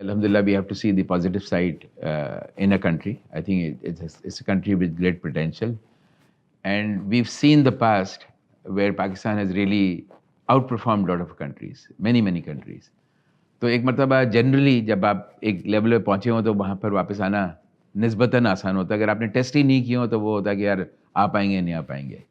Alhamdulillah, we have to see the positive side in a country. I think it's a country with great potential. And we've seen the past where Pakistan has really outperformed a lot of countries, many countries. तो एक मरतबा generally जब आप एक level पे पहुंचे हो तो वहाँ पर वापस आना निस्बतन आसान होता है। अगर आपने टेस्ट ही नहीं किए हो तो वो होता है कि यार आ पाएंगे नहीं आ पाएंगे।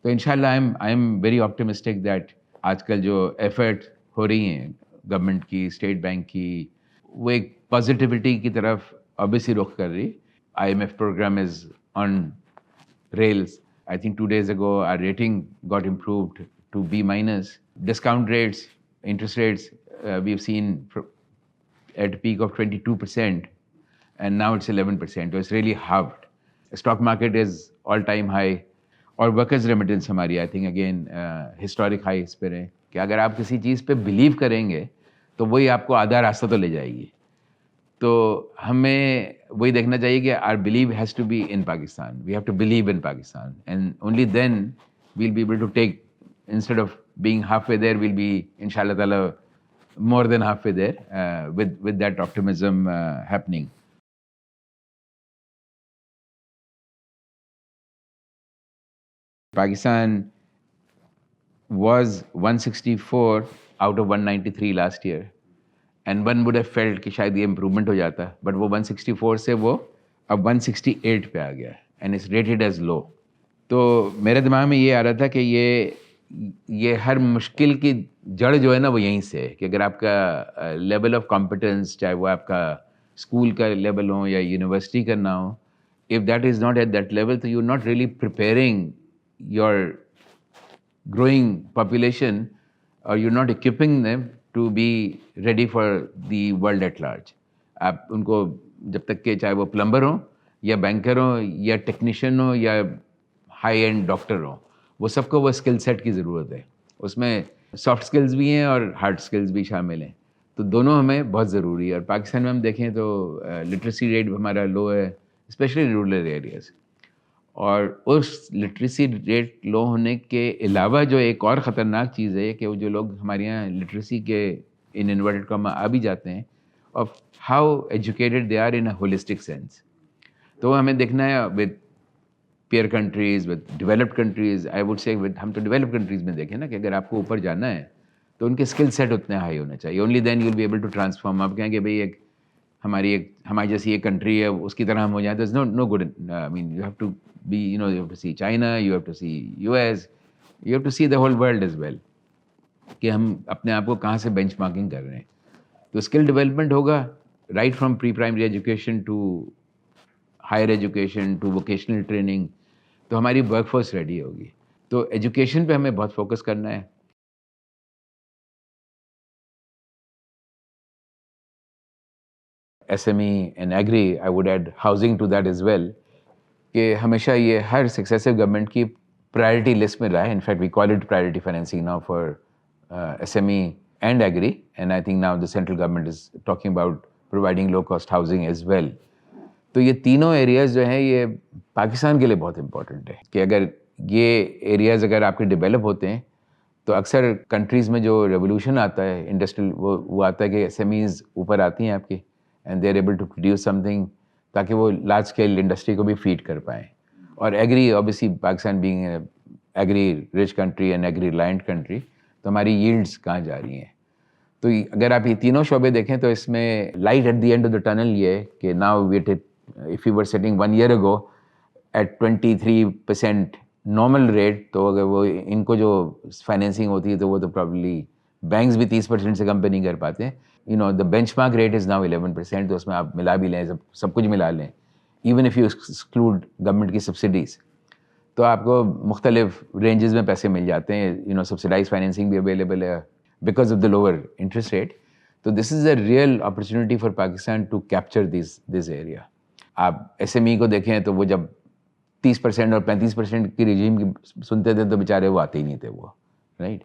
तो इंशाल्लाह I am very optimistic that आजकल जो एफर्ट हो रही हैं गवर्नमेंट की, स्टेट बैंक की, वो एक पॉजिटिविटी की तरफ ऑब्वियसली रुख कर रही। IMF programme is on rails. I think 2 days ago, our rating got improved to B minus. Discount rates, interest rates, we've seen at a peak of 22%, and now it's 11%. So it's really halved. The stock market is all-time high. और workers remittance हमारी I think again historic high इस पर है कि अगर आप किसी चीज़ पे बिलीव करेंगे तो वही आपको आधा रास्ता तो ले जाएगी। तो हमें वही देखना चाहिए कि our believe has to be in Pakistan, we have to believe in Pakistan and only then we'll be able to take, instead of being half way there, will be इंशाल्लाह ताला more than halfway there with that optimism happening. Pakistan was 164 out of 193 last year. And one would have felt कि शायद ये improvement हो जाता, but वो 164 से वो अब 168 पे आ गया and it's rated as low. तो मेरे दिमाग में ये आ रहा था कि ये हर मुश्किल की जड़ जो है ना वो यहीं से है कि अगर आपका लेवल ऑफ कॉम्पिटेंस, चाहे वो आपका स्कूल का लेवल हो या यूनिवर्सिटी का ना हो, if that is not at that level तो you are not really preparing your growing population, or you're not equipping them to be ready for the world at large. आप उनको जब तक के चाहे वो प्लम्बर हो या बैंकर हो या टेक्नीशियन हो या हाई एंड डॉक्टर हो, वो सबको वो स्किल सेट की ज़रूरत है। उसमें सॉफ्ट स्किल्स भी हैं और हार्ड स्किल्स भी शामिल हैं, तो दोनों हमें बहुत ज़रूरी है। और पाकिस्तान में हम देखें तो लिटरेसी रेट हमारा लो है, स्पेशली रूरल एरियाज़। और उस लिटरेसी रेट लो होने के अलावा जो एक और ख़तरनाक चीज़ है कि वो जो लोग हमारे यहाँ लिटरेसी के इन इन्वर्टेड कॉमा आ भी जाते हैं, of how educated they are in a holistic sense. तो हमें देखना है with peer countries, with developed countries. I would say with हम तो डेवलप्ड कंट्रीज़ में देखें ना कि अगर आपको ऊपर जाना है तो उनके स्किल सेट उतने हाई होने चाहिए। Only then you will be able to transform. आप कहेंगे भाई एक हमारी जैसी एक कंट्री है उसकी तरह हम हो जाए, तो no good. I mean you have to be, you have to see China, you have to see US, you have to see the whole world as well, कि हम अपने आप को कहाँ से बेंचमार्किंग कर रहे हैं। तो स्किल डेवलपमेंट होगा right from pre primary education to higher education to vocational training, तो हमारी वर्कफोर्स रेडी होगी। तो एजुकेशन पे हमें बहुत फोकस करना है। SME and agri, I would add housing to that as well, कि हमेशा ये हर सक्सेसिव गवर्नमेंट की प्रायोरिटी लिस्ट में रहा है। In fact we call it priority financing now for SME and agri, and I think now the central government is talking about providing low cost housing as well. तो ये तीनों areas जो हैं ये पाकिस्तान के लिए बहुत इंपॉर्टेंट है कि अगर ये एरियाज़ अगर आपके डेवलप होते हैं तो अक्सर कंट्रीज़ में जो रेवोल्यूशन आता है इंडस्ट्रियल, वो आता है कि SMEs ऊपर आती हैं आपकी, and they are able to produce something, ताकि वो लार्ज स्केल इंडस्ट्री को भी फीड कर पाएँ। और agri, obviously Pakistan being agri rich country and agri reliant country, तो हमारी यील्ड्स कहाँ जा रही हैं। तो अगर आप ये तीनों शोबे देखें तो इसमें light at the end of the tunnel ये है कि now we if you were setting 1 year ago at 23% normal rate, तो अगर वो इनको जो फाइनेंसिंग होती है तो वो तो प्रॉब्ली बैंक्स भी 30% से कम पे नहीं कर पाते हैं। The benchmark rate is now 11%, तो उसमें आप मिला भी लें, सब कुछ मिला लें, even if you exclude government की सब्सिडीज़, तो आपको मुख्तलिफ रेंजेस में पैसे मिल जाते हैं। सब्सिडाइज फाइनेंसिंग भी अवेलेबल है because of the lower interest rate. तो this is a real opportunity for Pakistan to capture this area. आप SME को देखें तो वो जब 30% और 35% की रिजीम की सुनते थे तो बेचारे वो आते ही नहीं थे वो, राइट।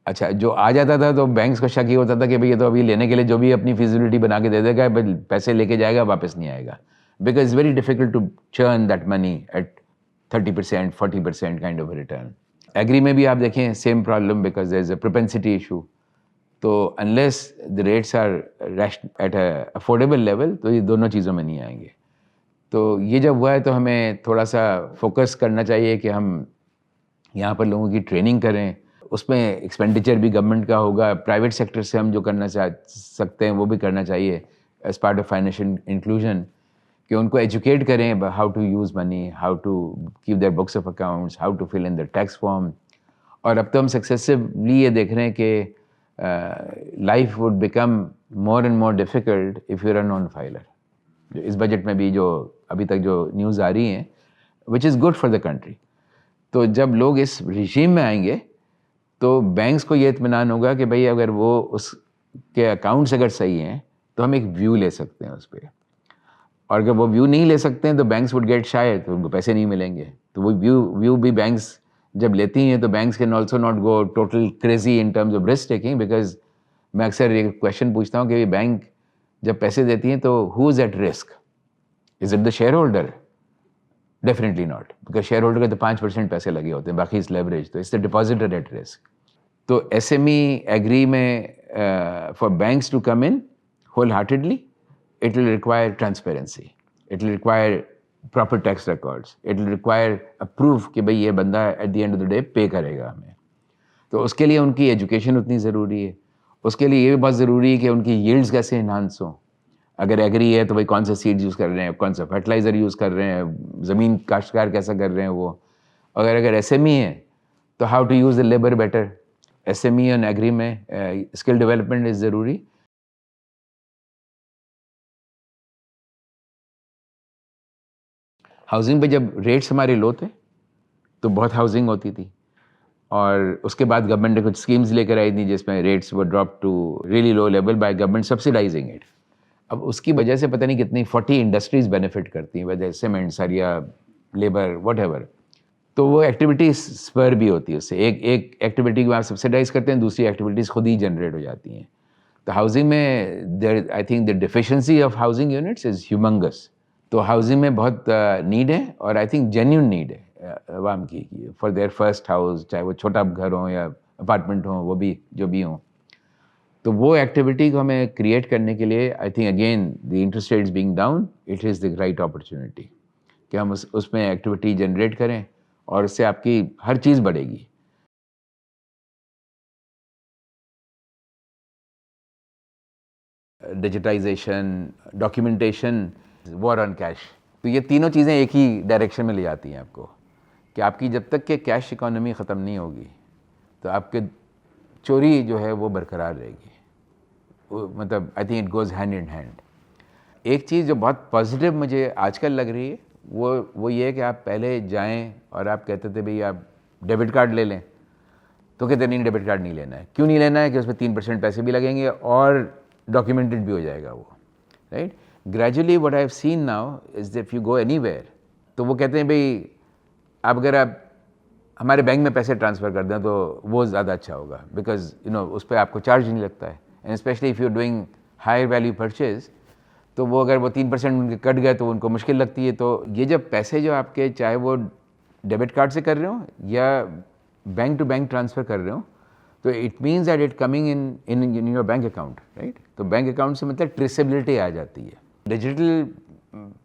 अच्छा, जो आ जाता था तो बैंक्स को शक ये होता था कि भाई ये तो अभी लेने के लिए जो भी अपनी फिजिबिलिटी बना के दे देगा, पैसे लेके जाएगा, वापस नहीं आएगा, because it's very difficult to churn that money at 30% 40% kind of return. Agri में भी आप देखें same problem, because there is a propensity issue तो unless the rates are at affordable level तो ये दोनों चीज़ों में नहीं आएंगे। तो ये जब हुआ है तो हमें थोड़ा सा फोकस करना चाहिए कि हम यहाँ पर लोगों की ट्रेनिंग करें, उसमें एक्सपेंडिचर भी गवर्नमेंट का होगा, प्राइवेट सेक्टर से हम जो करना चाह सकते हैं वो भी करना चाहिए as part of financial inclusion, कि उनको एजुकेट करें how to use money, how to keep their books of accounts, how to fill in the tax form. और अब तो हम सक्सेसिवली ये देख रहे हैं कि life would become more and more difficult if you are a non filer. इस बजट में भी जो अभी तक जो न्यूज़ आ रही हैं, which is good for the country. तो जब लोग इस रिजीम में आएंगे तो बैंक्स को ये इत्मीनान होगा कि भाई अगर वो उसके अकाउंट्स अगर सही हैं तो हम एक व्यू ले सकते हैं उस पर, और अगर वो व्यू नहीं ले सकते हैं तो बैंक्स वुड गेट शाय, तो उनको पैसे नहीं मिलेंगे। तो वो व्यू भी बैंक्स जब लेती हैं तो banks can also not go total crazy in terms of risk taking, because मैं अक्सर ये क्वेश्चन पूछता हूँ कि बैंक जब पैसे देती हैं तो who is at risk? Is it the share holder? Definitely not, because share holder के तो 5% पैसे लगे होते हैं, बाकी इस लेवरेज, तो इससे डिपॉजिटर एट रिस्क। तो SME एग्री में for banks to come in wholeheartedly, it will require transparency, it will require proper tax records, it will require a proof कि भाई ये बंदा at the end of the day पे करेगा हमें। तो उसके लिए उनकी एजुकेशन उतनी ज़रूरी है, उसके लिए ये भी बहुत ज़रूरी है कि उनकी यील्ड्स कैसे इन्हांस हों। अगर एग्री है तो भाई कौन सा सीड यूज़ कर रहे हैं, कौन सा फर्टिलाइज़र यूज़ कर रहे हैं, ज़मीन काश्तकार कैसा कर रहे हैं वो। अगर SME है तो how to use the labour better. SME और एग्री में स्किल डेवलपमेंट इज़ ज़रूरी। हाउसिंग पे जब रेट्स हमारे लो थे तो बहुत हाउसिंग होती थी, और उसके बाद गवर्नमेंट ने कुछ स्कीम्स लेकर आई थी जिसमें रेट्स वो drop to really low level by government subsidising it. अब उसकी वजह से पता नहीं कितनी 40 इंडस्ट्रीज़ बेनिफिट करती हैं, वजह सीमेंट, सरिया, लेबर, व्हाटएवर। तो वो एक्टिविटी स्पर भी होती है उससे, एक एक्टिविटी को आप सब्सिडाइज करते हैं, दूसरी एक्टिविटीज़ खुद ही जनरेट हो जाती हैं। तो हाउसिंग में there I think the deficiency of housing units is humongous. तो हाउसिंग में बहुत नीड है, और आई थिंक जेन्युइन नीड है अवाम की फॉर देयर फर्स्ट हाउस, चाहे वो छोटा घर हो या अपार्टमेंट हो, वो भी जो भी हों। तो वो एक्टिविटी को हमें क्रिएट करने के लिए I think again the interest rates being down, it is the right opportunity कि हम उसमें एक्टिविटी जनरेट करें, और उससे आपकी हर चीज़ बढ़ेगी। Digitisation, documentation, war on cash, तो ये तीनों चीज़ें एक ही डायरेक्शन में ले जाती हैं आपको, कि आपकी जब तक कि कैश इकोनॉमी ख़त्म नहीं होगी तो आपके चोरी जो है वो बरकरार रहेगी। मतलब I think it goes hand in hand. एक चीज़ जो बहुत पॉजिटिव मुझे आजकल लग रही है वो ये है कि आप पहले जाएं और आप कहते थे भाई आप डेबिट कार्ड ले लें, तो कहते नहीं डेबिट कार्ड नहीं लेना है। क्यों नहीं लेना है? कि उसमें 3% पैसे भी लगेंगे और डॉक्यूमेंटेड भी हो जाएगा वो, right. Gradually what I have seen now is that if you go anywhere तो वो कहते हैं भाई अब अगर आप हमारे बैंक में पैसे ट्रांसफ़र कर दें तो वो ज़्यादा अच्छा होगा, बिकॉज उस पर आपको चार्ज नहीं लगता है, and specially if you doing higher value purchase, तो वो अगर वो 3% उनके कट गए तो उनको मुश्किल लगती है। तो ये जब पैसे जो आपके, चाहे वो डेबिट कार्ड से कर रहे हो या बैंक टू बैंक ट्रांसफ़र कर रहे हो, तो it means that it coming in your bank account, right. तो बैंक अकाउंट से मतलब ट्रेसेबिलिटी आ जाती है। Digital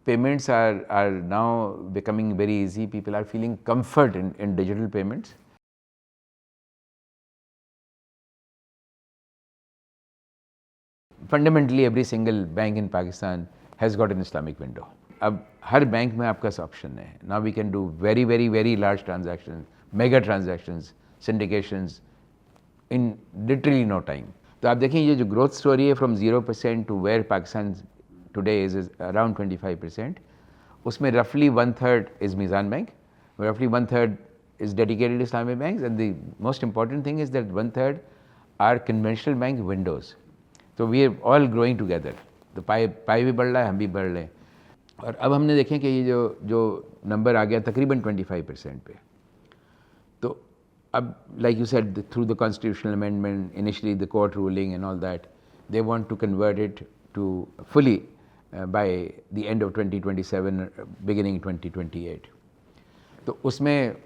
payments are now becoming very easy. People are feeling comfort in digital payments. Fundamentally, every single bank in Pakistan has got an Islamic window. अब हर bank में आपका option है। Now we can do very very very large transactions, mega transactions, syndications in literally no time. तो आप देखें ये जो growth story है from 0% to where Pakistan today is around 25%. उसमें roughly 1/3 is Mizan Bank, roughly 1/3 is dedicated Islamic banks, and the most important thing is that 1/3 are conventional bank windows. So we are all growing together. तो पाई भी बढ़ रहा है, हम भी बढ़ रहे हैं। और अब हमने देखें कि ये जो नंबर आ गया तकरीबन 25% पे, तो अब like you said, through the constitutional amendment, initially the court ruling and all that, they want to convert it to fully by the end of 2027, beginning 2028. तो उसमें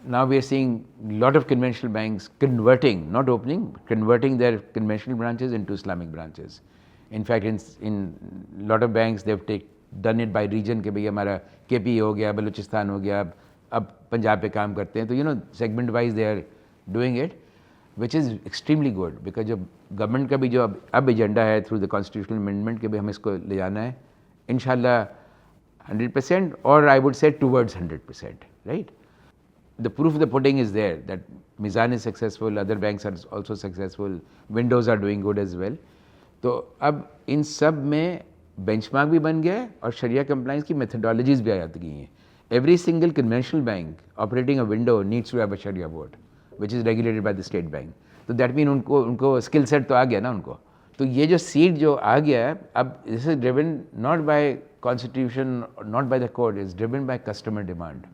now we are seeing a lot of conventional banks converting, not opening, converting their conventional branches into Islamic branches. In fact, in lot of banks they've done it by region के भाई हमारा KP हो गया, बलूचिस्तान हो गया, अब पंजाब पे काम करते हैं, तो segment wise they are doing it, which is extremely good because जो गवर्नमेंट का भी जो अब एजेंडा है थ्रू द कॉन्स्टिट्यूशनल अमेंडमेंट के भी हमें इसको ले जाना है इंशाल्लाह 100% or I would say towards 100%, right? The proof of the pudding is there that Mizan is successful, other banks are also successful, Windows are doing good as well. तो अब इन सब में बेंचमार्क भी बन गया है और शरिया कंप्लाइंस की मेथडोलॉजीज भी आ जाती गई हैं. Every single conventional bank operating a window needs to have a sharia board which is regulated by the state bank. तो दैट मीन उनको स्किल सेट तो आ गया ना उनको. तो ये जो सीट जो आ गया है अब this is driven not bye constitution, not by the court, is driven by customer demand.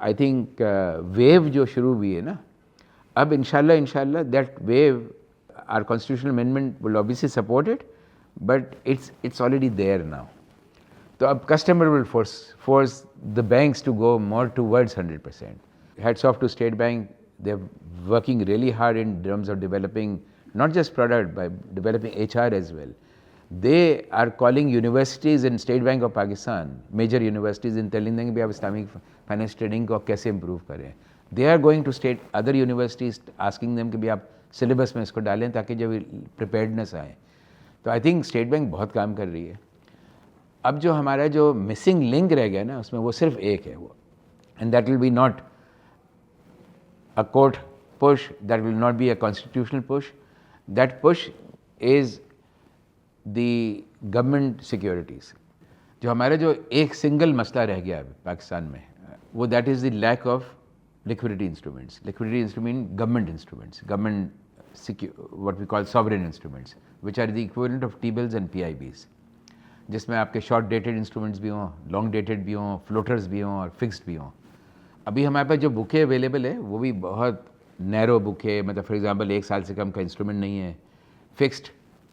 I think wave जो शुरू हुई है ना, अब इंशाल्लाह that wave, our constitutional amendment will obviously support it, but it's already there now. So अब customer will force the banks to go more towards 100%. Hats off to State Bank, they're working really hard in terms of developing not just product, but developing HR as well. They are calling universities in State Bank of Pakistan, major universities, and telling them कि आप Islamic finance trading को कैसे improve करें. They are going to other universities asking them कि भी आप syllabus में इसको डालें ताकि जब प्रिपेयर्डनेस आए. तो आई थिंक स्टेट बैंक बहुत काम कर रही है. अब जो हमारा जो मिसिंग लिंक रह गया ना उसमें वो सिर्फ एक है वो, and that will be not a court push, that will not be a constitutional push. That push is the government securities. जो हमारा जो एक सिंगल मसला रह गया पाकिस्तान में वो that is the lack of liquidity instruments. Liquidity instrument, government instruments, what we call sovereign instruments, which are the equivalent of T-bills and PIBs. जिसमें आपके short dated instruments भी हों, long dated भी हों, floaters भी हों और fixed भी हों. अभी हमारे पास जो बुके अवेलेबल है वो भी बहुत नैरो बुक है, मतलब फॉर एग्जांपल 1 साल से कम का इंस्ट्रूमेंट नहीं है. फिक्स्ड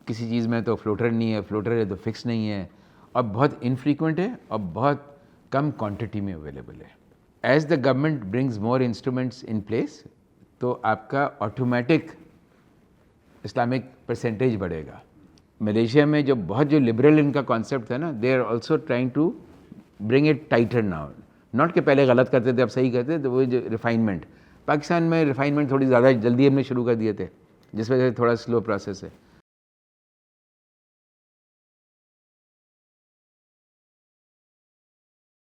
किसी चीज़ में तो फ्लोटर नहीं है, फ्लोटर है तो फिक्स नहीं है, और बहुत इनफ्रीक्वेंट है और बहुत कम क्वांटिटी में अवेलेबल है. As the government brings more instruments in place, तो आपका ऑटोमेटिक इस्लामिक परसेंटेज बढ़ेगा. मलेशिया में जो बहुत जो लिबरल इनका कॉन्सेप्ट था ना, they are also trying to bring it tighter now. Not कि पहले गलत करते थे अब सही करते थे, तो वो जो रिफाइनमेंट, पाकिस्तान में रिफाइनमेंट थोड़ी ज़्यादा जल्दी हमने शुरू कर दिए थे जिस वजह से थोड़ा स्लो प्रोसेस है.